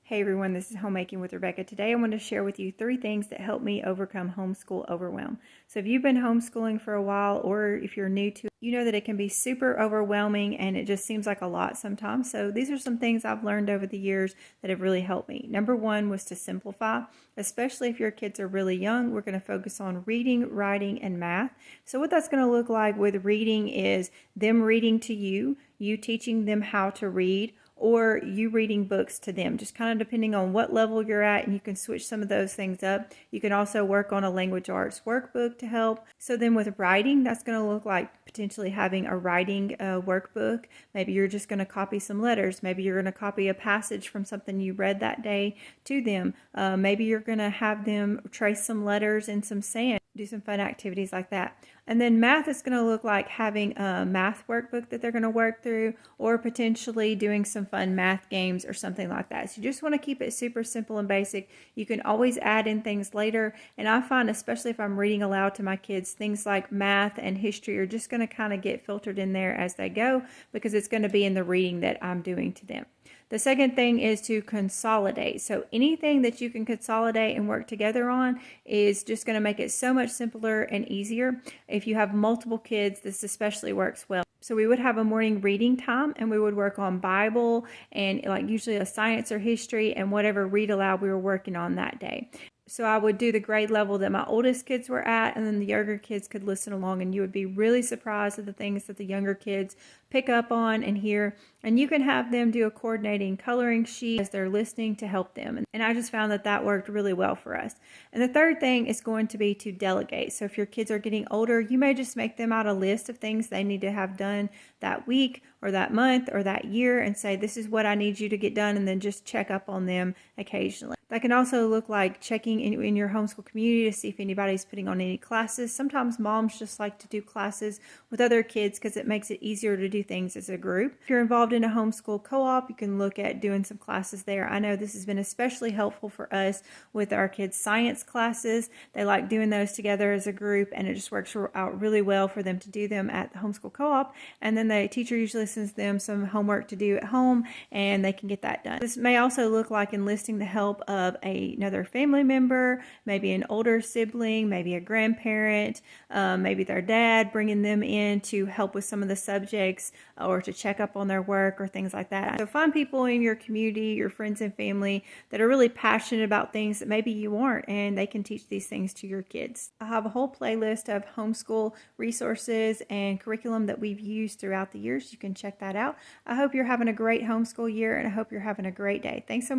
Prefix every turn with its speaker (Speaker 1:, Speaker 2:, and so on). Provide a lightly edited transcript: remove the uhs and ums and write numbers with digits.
Speaker 1: Hey everyone, this is Homemaking with Rebecca. Today I want to share with you 3 things that help me overcome homeschool overwhelm. So if you've been homeschooling for a while, or if you're new to it, you know that it can be super overwhelming and it just seems like a lot sometimes. So these are some things I've learned over the years that have really helped me. Number 1 was to simplify, especially if your kids are really young. We're going to focus on reading, writing, and math. So what that's going to look like with reading is them reading to you, you teaching them how to read, or you reading books to them, just kind of depending on what level you're at, and you can switch some of those things up. You can also work on a language arts workbook to help. So then with writing, that's going to look like potentially having a writing workbook. Maybe you're just going to copy some letters. Maybe you're going to copy a passage from something you read that day to them. Maybe you're going to have them trace some letters in some sand, do some fun activities like that. And then math is going to look like having a math workbook that they're going to work through, or potentially doing some fun math games or something like that. So you just want to keep it super simple and basic. You can always add in things later. And I find, especially if I'm reading aloud to my kids, things like math and history are just going to kind of get filtered in there as they go, because it's going to be in the reading that I'm doing to them. The second thing is to consolidate. So anything that you can consolidate and work together on is just going to make it so much simpler and easier. If you have multiple kids, this especially works well. So we would have a morning reading time, and we would work on Bible and like usually a science or history and whatever read aloud we were working on that day. So I would do the grade level that my oldest kids were at, and then the younger kids could listen along, and you would be really surprised at the things that the younger kids pick up on and hear. And you can have them do a coordinating coloring sheet as they're listening to help them. And I just found that that worked really well for us. And the third thing is going to be to delegate. So if your kids are getting older, you may just make them out a list of things they need to have done that week or that month or that year, and say, this is what I need you to get done, and then just check up on them occasionally. That can also look like checking in your homeschool community to see if anybody's putting on any classes. Sometimes moms just like to do classes with other kids because it makes it easier to do things as a group. If you're involved in a homeschool co-op, you can look at doing some classes there. I know this has been especially helpful for us with our kids' science classes. They like doing those together as a group, and it just works out really well for them to do them at the homeschool co-op. And then the teacher usually sends them some homework to do at home, and they can get that done. This may also look like enlisting the help of another family member, maybe an older sibling, maybe a grandparent, maybe their dad, bringing them in to help with some of the subjects or to check up on their work or things like that. So find people in your community, your friends and family, that are really passionate about things that maybe you aren't, and they can teach these things to your kids. I have a whole playlist of homeschool resources and curriculum that we've used throughout the years. You can check that out. I hope you're having a great homeschool year, and I hope you're having a great day. Thanks so much.